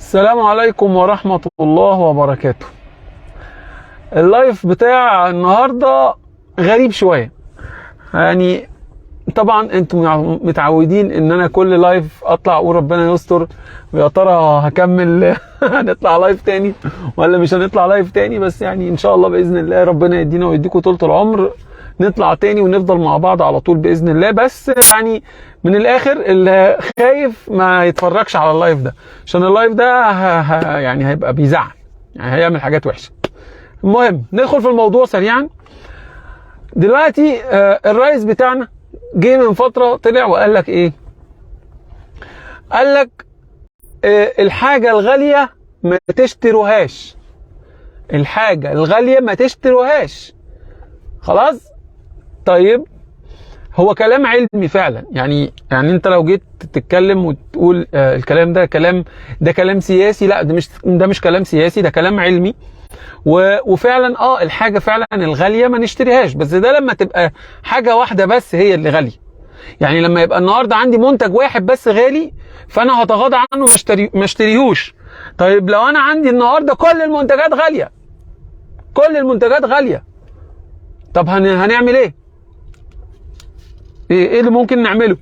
السلام عليكم ورحمة الله وبركاته. اللايف بتاع النهاردة غريب شوية، يعني طبعا انتم متعودين ان انا كل لايف اطلع اقول ربنا يستر ويا ترى هكمل هنطلع لايف تاني ولا مش هنطلع لايف تاني، بس يعني ان شاء الله باذن الله ربنا يدينا ويديكم طولة العمر نطلع تاني ونفضل مع بعض على طول باذن الله. بس يعني من الاخر اللي خايف ما يتفرجش على اللايف ده، عشان اللايف ده يعني هيبقى بيزعل، يعني هيعمل حاجات وحشة. المهم ندخل في الموضوع سريعا. دلوقتي الرئيس بتاعنا جه من فترة طلع وقال لك ايه؟ قال لك الحاجة الغالية ما تشتروهاش، الحاجة الغالية ما تشتروهاش. خلاص؟ طيب هو كلام علمي فعلا، يعني انت لو جيت تتكلم وتقول الكلام ده كلام سياسي، لا ده مش كلام سياسي، ده كلام علمي. وفعلا الحاجة فعلا الغالية ما نشتريهاش، بس ده لما تبقى حاجة واحدة بس هي اللي غالية. يعني لما يبقى النهاردة عندي منتج واحد بس غالي فانا هتغاضى عنه ما اشتريهوش. طيب لو انا عندي النهاردة كل المنتجات غالية، كل المنتجات غالية، طب هنعمل ايه؟ ايه اللي ممكن نعمله؟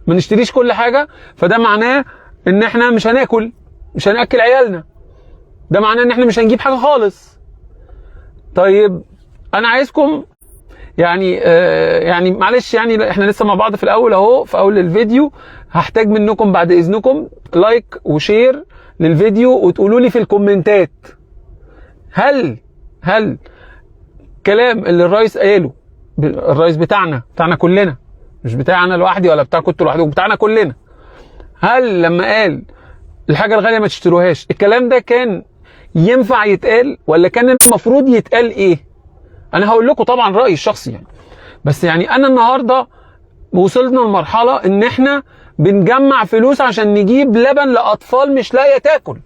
ما نشتريش كل حاجة، فده معناه ان احنا مش هنأكل عيالنا، ده معناه ان احنا مش هنجيب حاجة خالص. طيب انا عايزكم يعني معلش، يعني احنا لسه مع بعض في الاول اهو، في اول الفيديو هحتاج منكم بعد اذنكم لايك وشير للفيديو وتقولوا لي في الكومنتات هل كلام اللي الرئيس قاله، الرئيس بتاعنا كلنا، مش بتاعنا لوحدي ولا بتاع كنتوا لوحدكم، بتاعنا كلنا، هل لما قال الحاجة الغالية ما تشتروهاش الكلام ده كان ينفع يتقال ولا كان المفروض يتقال ايه؟ انا هقول لكم طبعا رأيي الشخصي يعني، بس يعني انا النهاردة وصلنا لمرحلة ان احنا بنجمع فلوس عشان نجيب لبن لأطفال مش لاقية تاكل.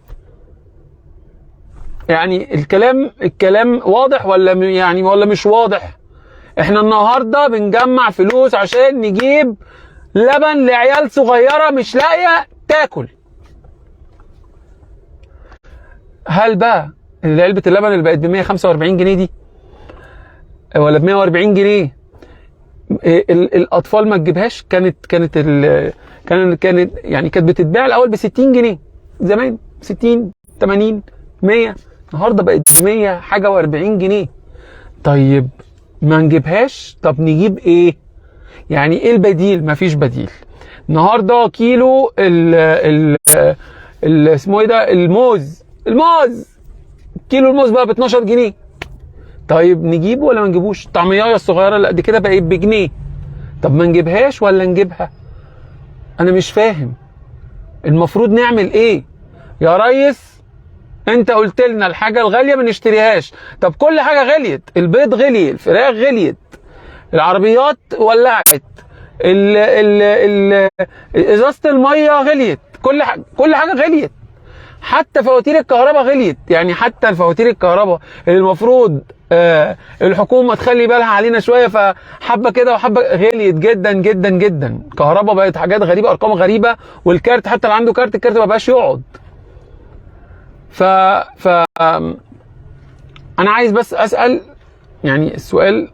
يعني الكلام واضح ولا مش واضح؟ احنا النهاردة بنجمع فلوس عشان نجيب لبن لعيال صغيرة مش لاقية تاكل. هل بقى علبة اللبن اللي بقت ب 145 جنيه دي ولا ب 140 جنيه الاطفال ما تجيبهاش؟ كانت يعني كانت بتتباع الاول ب 60 جنيه زمان، 60 80 100، النهارده بقت 100 حاجه و40 جنيه. طيب ما نجيبهاش، طب نجيب ايه؟ يعني ايه البديل؟ مفيش بديل. النهارده كيلو اسمه ايه ده، الموز كيلو الموز بقى ب 12 جنيه. طيب نجيبه ولا ما نجيبوش؟ الطعمية الصغيره اللي قد كده بقت بجنيه، طب ما نجيبهاش ولا نجيبها؟ انا مش فاهم المفروض نعمل ايه يا ريس. انت قلت لنا الحاجه الغاليه ما نشتريهاش، طب كل حاجه غليت، البيض غلي، الفراخ غليت، العربيات ولعت، ازازه الميه غليت، كل حاجه غليت، حتى فواتير الكهرباء غليت. يعني حتى الفواتير الكهرباء اللي المفروض الحكومه تخلي بالها علينا شويه، فحبه كده وحبه غليت جدا جدا جدا. الكهرباء بقت حاجات غريبه، ارقام غريبه، والكارت حتى اللي عنده كارت الكارت ما بقاش يقعد. انا عايز بس اسال يعني السؤال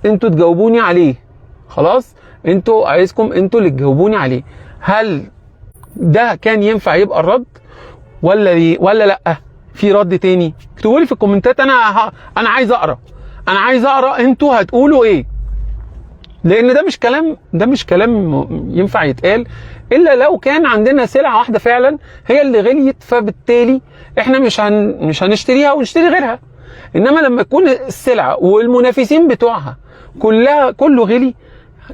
انتوا تجاوبوني عليه، خلاص عايزكم انتوا اللي تجاوبوني عليه. هل ده كان ينفع يبقى الرد ولا لا في رد تاني؟ اكتبوا لي في الكومنتات، انا عايز اقرا انتوا هتقولوا ايه، لان ده مش كلام ينفع يتقال الا لو كان عندنا سلعه واحده فعلا هي اللي غليت، فبالتالي احنا مش هنشتريها ونشتري غيرها. انما لما تكون السلعه والمنافسين بتوعها كله غلي،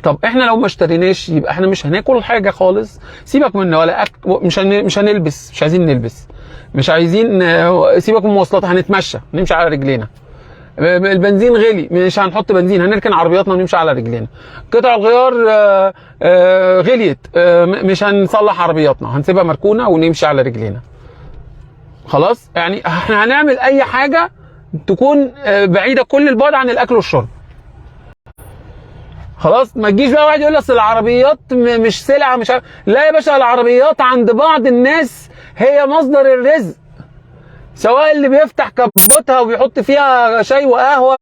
طب احنا لو ما اشتريناش يبقى احنا مش هناكل حاجه خالص. سيبك من ولا مش هنلبس، مش عايزين نلبس، مش عايزين، سيبك من المواصلات، هنتمشى نمشي على رجلينا. البنزين غلي، مش هنحط بنزين، هنركن عربياتنا ونمشي على رجلينا. قطع الغيار غليت، مش هنصلح عربياتنا، هنسيبها مركونه ونمشي على رجلينا. خلاص، يعني احنا هنعمل اي حاجه تكون بعيده كل البعد عن الاكل والشرب. خلاص، ما تجيش بقى واحد يقول لك العربيات مش سلعه، مش لا يا باشا، العربيات عند بعض الناس هي مصدر الرزق، سواء اللي بيفتح كبوتها وبيحط فيها شاي وقهوه،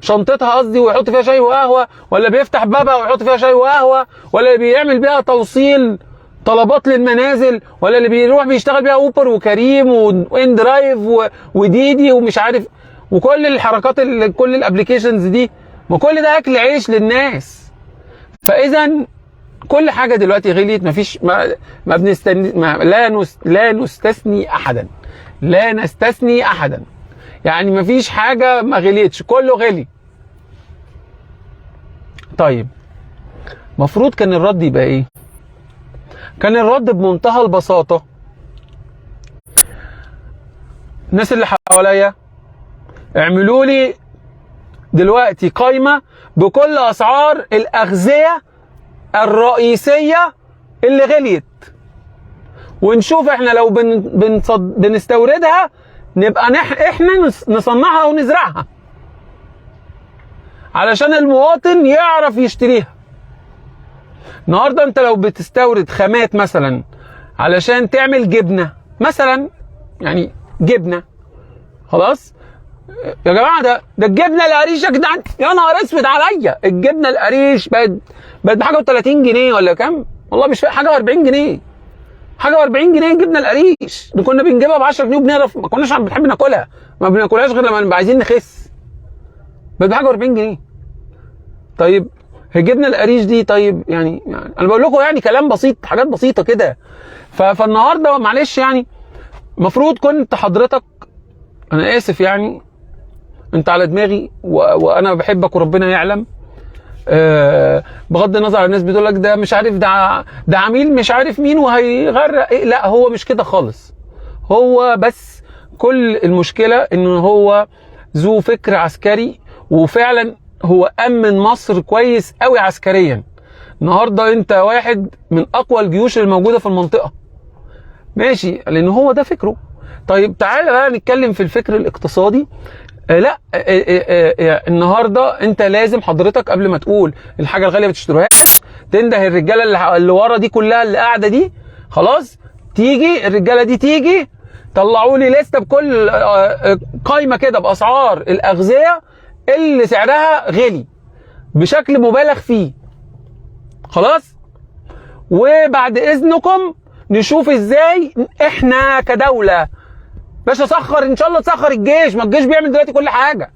شنطتها قصدي، ويحط فيها شاي وقهوه، ولا بيفتح بابها ويحط فيها شاي وقهوه، ولا اللي بيعمل بيها توصيل طلبات للمنازل، ولا اللي بيروح بيشتغل بيها اوبر وكريم وان درايف وديدي ومش عارف، وكل الحركات كل الابلكيشنز دي، ما كل ده اكل عيش للناس. فاذا كل حاجه دلوقتي غليت، مفيش ما بنستني، لا نستثني احدا، لا نستثني احدا، يعني مفيش حاجه ما غليتش، كله غلي. طيب مفروض كان الرد يبقى ايه؟ كان الرد بمنتهى البساطه، الناس اللي حواليا اعملوا لي دلوقتي قائمه بكل اسعار الاغذيه الرئيسيه اللي غليت، ونشوف احنا لو بنستوردها نبقى احنا نصنعها ونزرعها علشان المواطن يعرف يشتريها. النهارده انت لو بتستورد خامات مثلا علشان تعمل جبنه مثلا، يعني جبنه، خلاص يا جماعه، ده الجبنه القريش يا جدعان، يا نهار اسود عليا، الجبنه القريش بقت بحاجه و30 جنيه ولا كام؟ والله مش فاهم، حاجه و40 جنيه، حاجه و40 جنيه الجبنه القريش اللي كنا بنجيبها ب 10 جنيه وبنعرف، ما كناش بنحب ناكلها، ما بناكلهاش غير لما نبقى عايزين نخس، بقت بحاجه و40 جنيه. طيب الجبنه القريش دي، طيب يعني انا بقول لكم يعني كلام بسيط، حاجات بسيطه كده. فالنهارده معلش يعني المفروض كنت حضرتك، انا اسف يعني انت على دماغي وانا بحبك وربنا يعلم، بغض النظر عن الناس بتقول لك ده مش عارف، ده عميل مش عارف مين وهيغرق إيه، لا هو مش كده خالص. هو بس كل المشكله ان هو ذو فكر عسكري، وفعلا هو امن مصر كويس قوي عسكريا. النهارده انت واحد من اقوى الجيوش اللي موجوده في المنطقه، ماشي، لان هو ده فكره. طيب تعالى بقى نتكلم في الفكر الاقتصادي. لا النهارده انت لازم حضرتك قبل ما تقول الحاجه الغاليه ما تشتروهاش، تنده الرجاله اللي ورا دي كلها اللي قاعده دي، خلاص تيجي الرجاله دي تيجي طلعوا لي لسته بكل قايمه كده باسعار الاغذيه اللي سعرها غالي بشكل مبالغ فيه، خلاص. وبعد اذنكم نشوف ازاي احنا كدوله باشا سخر، ان شاء الله تسخر الجيش، ما الجيش بيعمل دلوقتي كل حاجه،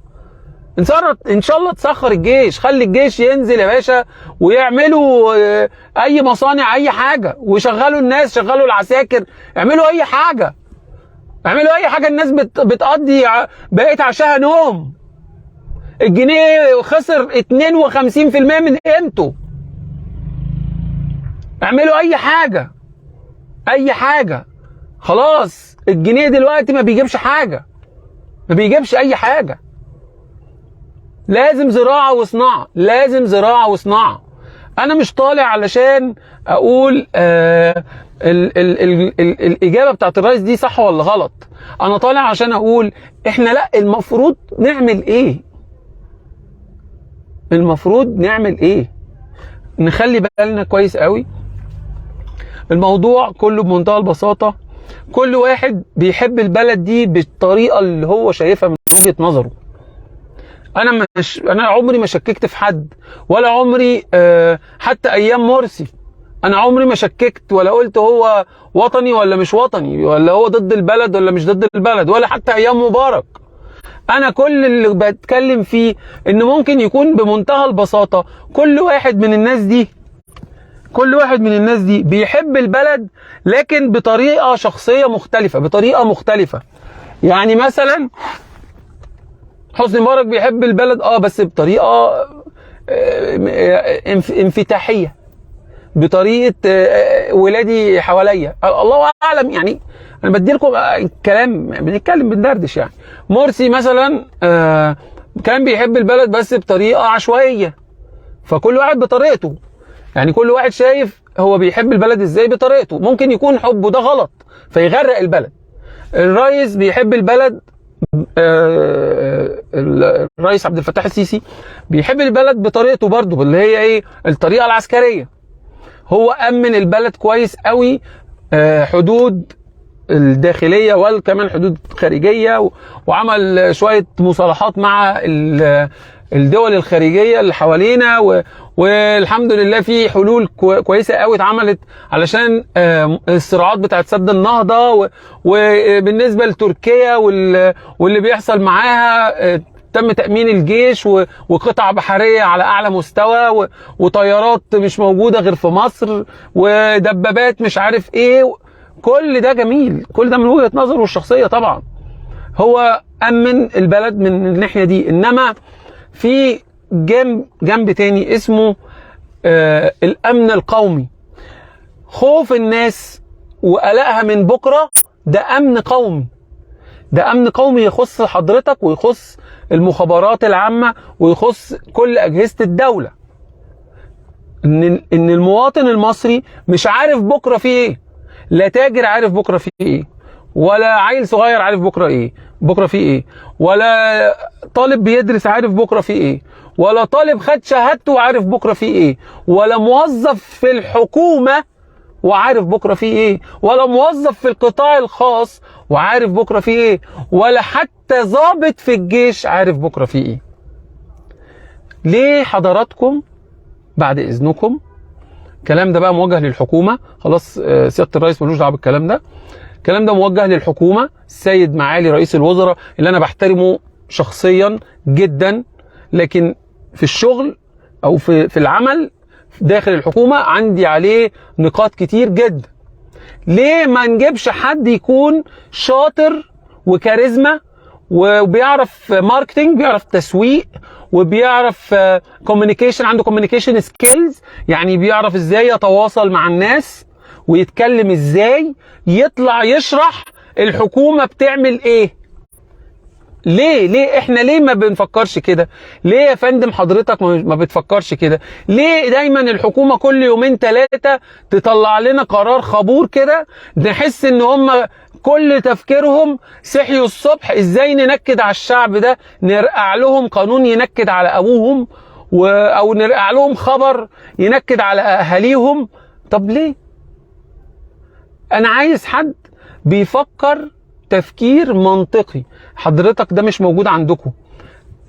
ان شاء الله تسخر الجيش، خلي الجيش ينزل يا باشا ويعملوا اي مصانع، اي حاجه، ويشغلوا الناس، شغلوا العساكر، اعملوا اي حاجه، اعملوا اي حاجه. الناس بتقضي بقيت عشاها نوم. الجنيه خسر 52% من قيمته. اعملوا اي حاجه، اي حاجه، خلاص الجنيه دلوقتي ما بيجيبش حاجه، ما بيجيبش اي حاجه. لازم زراعه وصناعه، لازم زراعه وصناعه. انا مش طالع علشان اقول الاجابه بتاعت الرئيس دي صح ولا غلط، انا طالع عشان اقول احنا لا المفروض نعمل ايه، المفروض نعمل ايه. نخلي بالنا كويس قوي. الموضوع كله بمنتهى البساطه، كل واحد بيحب البلد دي بالطريقه اللي هو شايفها من وجهه نظره. انا عمري ما شككت في حد، ولا عمري حتى ايام مرسي انا عمري ما شككت ولا قلت هو وطني ولا مش وطني، ولا هو ضد البلد ولا مش ضد البلد، ولا حتى ايام مبارك. انا كل اللي بتكلم فيه ان ممكن يكون بمنتهى البساطه كل واحد من الناس دي بيحب البلد، لكن بطريقه شخصيه مختلفه، بطريقه مختلفه. يعني مثلا حسني مبارك بيحب البلد بس بطريقه انفتاحيه، بطريقه ولادي حواليا، الله اعلم. يعني انا بدي لكم كلام، بنتكلم بندردش. يعني مرسي مثلا كان بيحب البلد بس بطريقه عشوائيه، فكل واحد بطريقته، يعني كل واحد شايف هو بيحب البلد ازاي بطريقته. ممكن يكون حبه ده غلط فيغرق البلد. الرئيس بيحب البلد، الرئيس عبد الفتاح السيسي بيحب البلد بطريقته برضه، اللي هي ايه؟ الطريقه العسكريه. هو امن البلد كويس قوي، حدود الداخليه وكمان الحدود الخارجيه، وعمل شويه مصالحات مع الدول الخارجيه اللي حوالينا، والحمد لله في حلول كويسه قوي اتعملت علشان الصراعات بتاعت سد النهضه، وبالنسبه لتركيا واللي بيحصل معاها تم تأمين الجيش وقطع بحرية على أعلى مستوى وطيارات مش موجودة غير في مصر ودبابات مش عارف إيه. كل ده جميل، كل ده من وجهة نظره الشخصية طبعا، هو أمن البلد من الناحية دي. إنما في جنب تاني اسمه الأمن القومي، خوف الناس وقلقها من بكرة، ده أمن قومي، ده أمن قومي يخص حضرتك ويخص المخابرات العامة ويخص كل أجهزة الدولة. إن المواطن المصري مش عارف بكرة فيه إيه، لا تاجر عارف بكرة فيه إيه، ولا عيل صغير عارف بكرة فيه إيه، ولا طالب بيدرس عارف بكرة فيه إيه، ولا طالب خد شهادته وعارف بكرة فيه إيه، ولا موظف في الحكومة وعارف بكرة فيه إيه، ولا موظف في القطاع الخاص وعارف بكرة فيه إيه، ولا حتى ضابط في الجيش عارف بكرة فيه إيه. ليه حضراتكم بعد إذنكم، الكلام ده بقى موجه للحكومة، خلاص سيادة الرئيس ملوش دعوه بالكلام ده، الكلام ده موجه للحكومة، السيد معالي رئيس الوزراء اللي أنا بحترمه شخصيا جدا، لكن في الشغل أو في العمل داخل الحكومة عندي عليه نقاط كتير جدا. ليه ما نجيبش حد يكون شاطر وكاريزما وبيعرف ماركتينج، بيعرف تسويق، وبيعرف كوميونيكيشن، عنده كوميونيكيشن سكيلز، يعني بيعرف ازاي يتواصل مع الناس ويتكلم ازاي، يطلع يشرح الحكومة بتعمل ايه. ليه احنا ليه ما بنفكرش كده؟ ليه يا فندم حضرتك ما بتفكرش كده؟ ليه دايما الحكومة كل يومين ثلاثة تطلع لنا قرار خبور كده نحس ان هم كل تفكيرهم صحيوا الصبح ازاي ننكد على الشعب ده، نرقع لهم قانون ينكد على ابوهم، او نرقع لهم خبر ينكد على اهاليهم؟ طب ليه؟ انا عايز حد بيفكر تفكير منطقي. حضرتك ده مش موجود عندكم.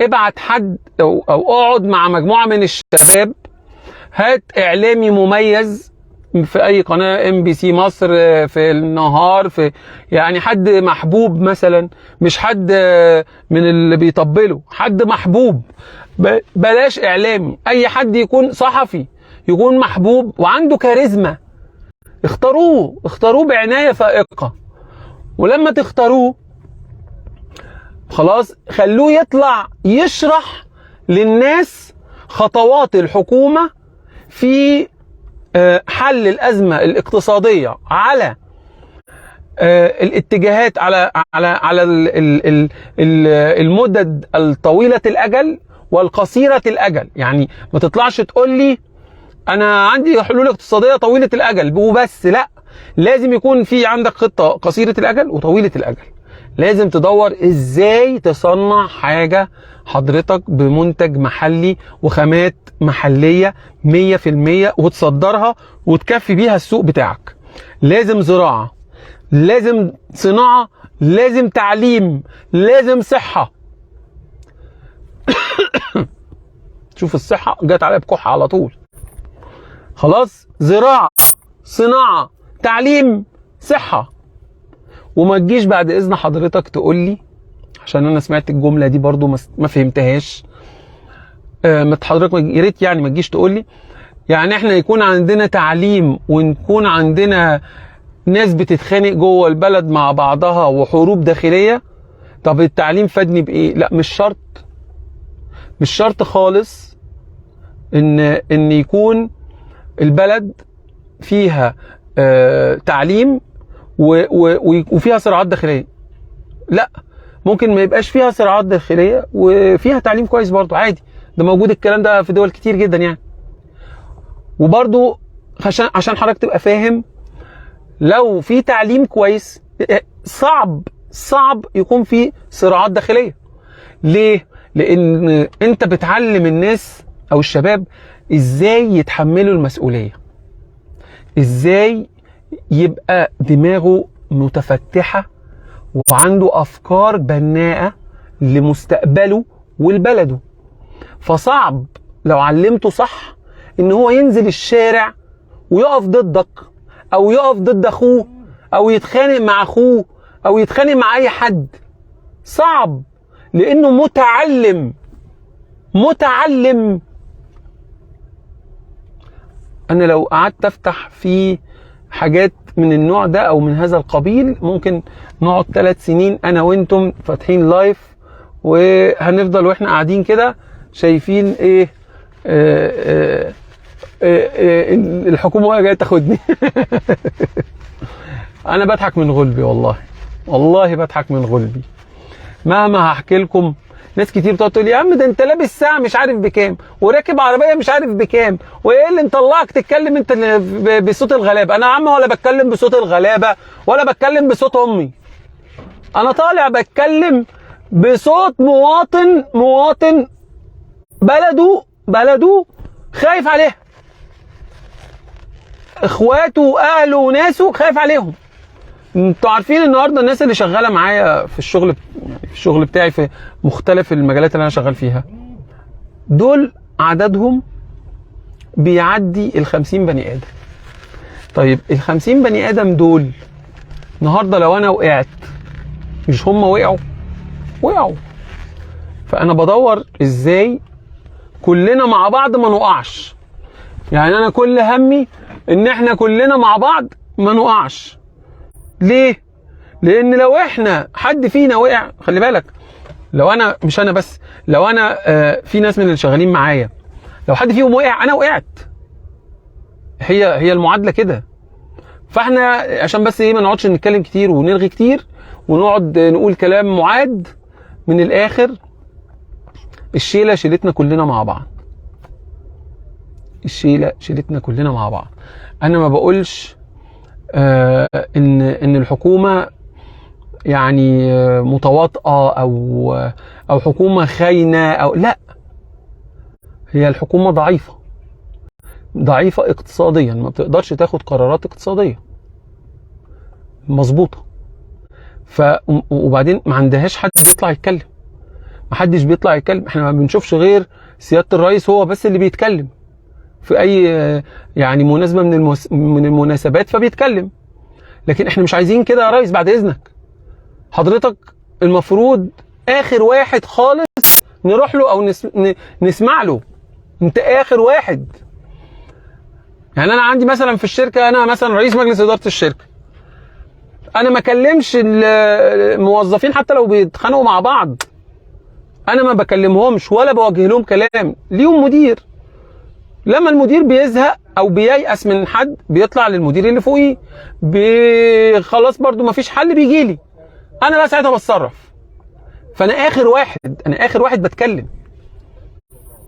ابعت حد او اقعد مع مجموعة من الشباب، هات اعلامي مميز في اي قناة MBC مصر، في النهار، في يعني حد محبوب مثلا، مش حد من اللي بيطبلوا، حد محبوب. بلاش اعلامي، اي حد يكون صحفي يكون محبوب وعنده كاريزما، اختاروه بعناية فائقة. ولما تختاروه خلاص خلوه يطلع يشرح للناس خطوات الحكومة في حل الأزمة الاقتصادية على الاتجاهات، على المدد الطويلة الأجل والقصيرة الأجل. يعني ما تطلعش تقول لي أنا عندي حلول اقتصادية طويلة الأجل وبس، لا، لازم يكون في عندك خطة قصيرة الأجل وطويلة الأجل. لازم تدور ازاي تصنع حاجة حضرتك بمنتج محلي وخامات محلية 100% وتصدرها وتكفي بيها السوق بتاعك. لازم زراعة، لازم صناعة، لازم تعليم، لازم صحة. شوف الصحة جت عليها بكحة على طول. خلاص، زراعة، صناعة، تعليم، صحة. وما تجيش بعد اذن حضرتك تقول لي، عشان انا سمعت الجمله دي برضو ما فهمتهاش، حضرتك يا ريت يعني ما تجيش تقول لي يعني احنا يكون عندنا تعليم ونكون عندنا ناس بتتخانق جوه البلد مع بعضها وحروب داخليه، طب التعليم فادني بايه؟ لا، مش شرط خالص ان يكون البلد فيها تعليم وفيها صراعات داخليه. لا، ممكن ما يبقاش فيها صراعات داخليه وفيها تعليم كويس برضو، عادي، ده موجود الكلام ده في دول كتير جدا يعني. وبرضو عشان حضرتك تبقى فاهم، لو في تعليم كويس صعب يكون في صراعات داخليه. ليه؟ لان انت بتعلم الناس او الشباب ازاي يتحملوا المسؤوليه، ازاي يبقى دماغه متفتحة وعنده أفكار بناءة لمستقبله ولبلده. فصعب لو علمته صح إن هو ينزل الشارع ويقف ضدك أو يقف ضد أخوه أو يتخانق مع أخوه أو يتخانق مع أي حد. صعب لأنه متعلم. أنا لو قعدت أفتح في حاجات من النوع ده أو من هذا القبيل ممكن نقعد 3 سنين أنا وإنتم فاتحين لايف، وهنفضل وإحنا قاعدين كده شايفين إيه الحكومة وهي جاية تاخدني. أنا بضحك من غلبي، والله بضحك من غلبي. مهما هحكي لكم ناس كتير بتقعد تقول يا عم ده انت لابس ساعه مش عارف بكام وراكب عربيه مش عارف بكام، وايه اللي مطلعك تتكلم انت بصوت الغلابه؟ انا يا عم ولا بتكلم بصوت الغلابه ولا بتكلم بصوت امي، انا طالع بتكلم بصوت مواطن بلده خايف عليها، اخواته واهله وناسه خايف عليهم. انتوا عارفين النهارده الناس اللي شغاله معايا في الشغل بتاعي في مختلف المجالات اللي انا شغال فيها، دول عددهم بيعدي 50 بني ادم. طيب 50 بني ادم دول النهارده لو انا وقعت مش هم وقعوا. فانا بدور ازاي كلنا مع بعض ما نقعش. يعني انا كل همي ان احنا كلنا مع بعض ما نقعش. ليه؟ لان لو احنا حد فينا وقع، خلي بالك، لو انا مش انا بس، لو انا في ناس من اللي شغالين معايا لو حد فيهم وقع انا وقعت. هي المعادله كده. فاحنا عشان بس ايه ما نقعدش نتكلم كتير ونرغي كتير ونقعد نقول كلام معاد، من الاخر الشيله شيلتنا كلنا مع بعض. انا ما بقولش ان الحكومه يعني متواطئه او حكومه خاينه او لا، هي الحكومه ضعيفه اقتصاديا، ما بتقدرش تاخد قرارات اقتصاديه مظبوطه. وبعدين ما عندهاش حد يطلع يتكلم، ما حدش بيطلع يتكلم. احنا ما بنشوفش غير سياده الرئيس هو بس اللي بيتكلم في اي يعني مناسبه من المناسبات فبيتكلم. لكن احنا مش عايزين كده يا ريس، بعد اذنك حضرتك المفروض اخر واحد خالص نروح له او نسمع له. انت اخر واحد. يعني انا عندي مثلا في الشركه، انا مثلا رئيس مجلس اداره الشركه، انا ما اكلمش الموظفين حتى لو بيتخانقوا مع بعض، انا ما بكلمهمش ولا بوجه لهم كلام. ليهم مدير، لما المدير بيزهق او بييأس من حد بيطلع للمدير اللي فوقيه، خلاص برضو ما فيش حل بيجي لي انا بقى ساعتها بتصرف. فانا اخر واحد بتكلم.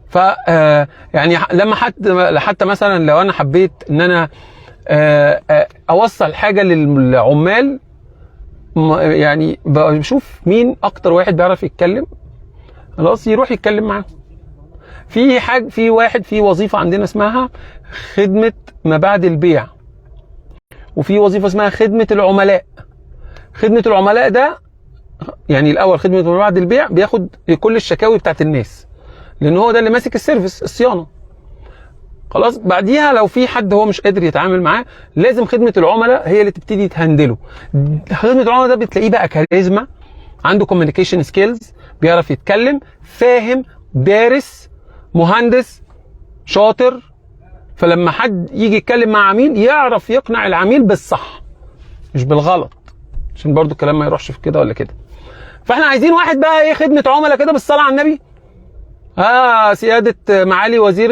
ف يعني لما حتى مثلا لو انا حبيت ان انا اوصل حاجه للعمال، يعني بشوف مين اكتر واحد بيعرف يتكلم خلاص يروح يتكلم معاه. في واحد في وظيفه عندنا اسمها خدمه ما بعد البيع، وفي وظيفه اسمها خدمه العملاء. خدمه العملاء ده يعني الاول خدمه ما بعد البيع بياخد كل الشكاوي بتاعت الناس، لان هو ده اللي ماسك السيرفيس الصيانه. خلاص بعديها لو في حد هو مش قادر يتعامل معاه لازم خدمه العملاء هي اللي تبتدي تهندله. خدمه العملاء ده بتلاقيه بقى كاريزما، عنده كوميونيكيشن سكيلز، بيعرف يتكلم، فاهم، دارس، مهندس، شاطر. فلما حد يجي يتكلم مع عميل يعرف يقنع العميل بالصح مش بالغلط، عشان برضو الكلام ما يروحش في كده ولا كده. فاحنا عايزين واحد بقى ايه، خدمه عملاء كده بالصلاه على النبي. سياده معالي وزير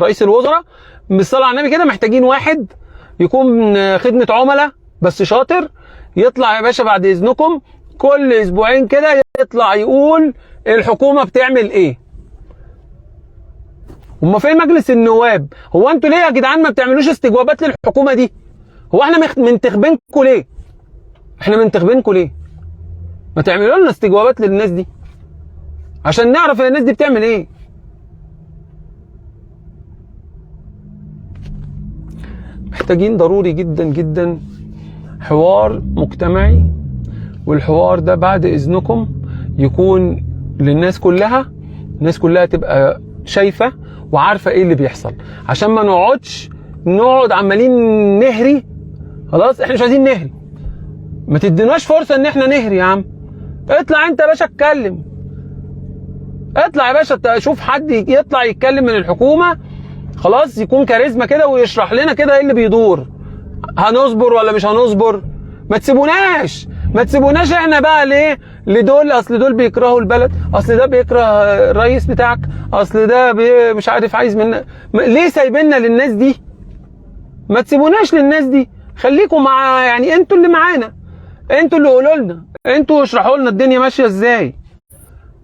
رئيس الوزراء، بالصلاه على النبي كده محتاجين واحد يكون خدمه عملاء بس شاطر، يطلع يا باشا بعد اذنكم كل اسبوعين كده يطلع يقول الحكومه بتعمل ايه. هما فين مجلس النواب؟ هو انتوا ليه يا جدعان ما بتعملوش استجوابات للحكومه دي؟ هو احنا منتخبينكم ليه؟ ما تعملوا لنا استجوابات للناس دي عشان نعرف الناس دي بتعمل ايه. محتاجين ضروري جدا جدا حوار مجتمعي، والحوار ده بعد اذنكم يكون للناس كلها، الناس كلها تبقى شايفة وعارفة ايه اللي بيحصل، عشان ما نقعد عمالين نهري. خلاص احنا مش عايزين نهري، ما تديناش فرصة ان احنا نهري يا عم. اطلع انت يا باشا اتكلم، اطلع يا باشا شوف حد يطلع يتكلم من الحكومة، خلاص يكون كاريزما كده ويشرح لنا كده ايه اللي بيدور، هنصبر ولا مش هنصبر. ما تسيبوناش احنا بقى ليه لدول، اصل دول بيكرهوا البلد، اصل ده بيكره الرئيس بتاعك، اصل ده مش عارف عايز منا. ليه سايبيننا للناس دي؟ ما تسيبوناش للناس دي، خليكم مع يعني انتوا اللي معانا، انتوا اللي قولوا لنا، انتوا اشرحوا لنا الدنيا ماشيه ازاي،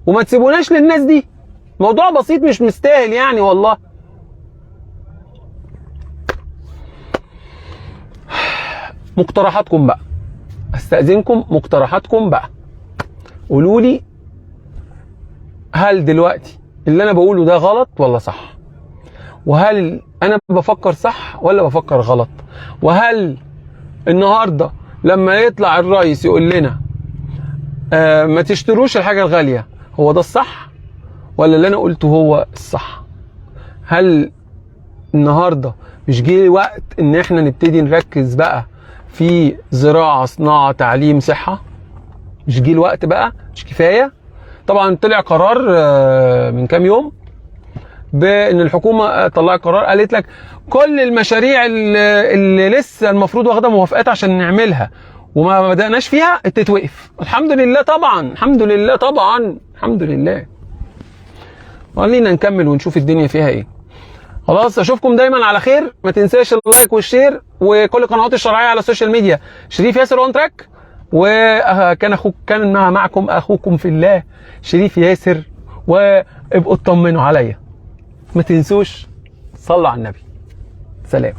وما تسيبوناش للناس دي. موضوع بسيط مش مستاهل يعني والله. مقترحاتكم بقى، استأذنكم مقترحاتكم بقى، قولوا لي هل دلوقتي اللي انا بقوله ده غلط ولا صح؟ وهل انا بفكر صح ولا بفكر غلط؟ وهل النهارده لما يطلع الرئيس يقول لنا ما تشتروش الحاجه الغاليه، هو ده الصح ولا اللي انا قلته هو الصح؟ هل النهارده مش جه وقت ان احنا نبتدي نركز بقى في زراعه، صناعه، تعليم، صحه؟ مش جه الوقت بقى؟ مش كفايه؟ طبعا طلع قرار من كام يوم بان الحكومه طلعت قرار، قالت لك كل المشاريع اللي لسه المفروض واخده موافقات عشان نعملها وما بدأناش فيها تتوقف. الحمد لله طبعا، الحمد لله طبعا، الحمد لله. خلينا نكمل ونشوف الدنيا فيها ايه. خلاص اشوفكم دايما على خير، ما تنساش اللايك والشير وكل القنوات الشرعيه على السوشيال ميديا. شريف ياسر اون تراك، كان معكم اخوكم في الله شريف ياسر، وابقوا اطمنوا عليا، ما تنسوش صلوا على النبي. سلام.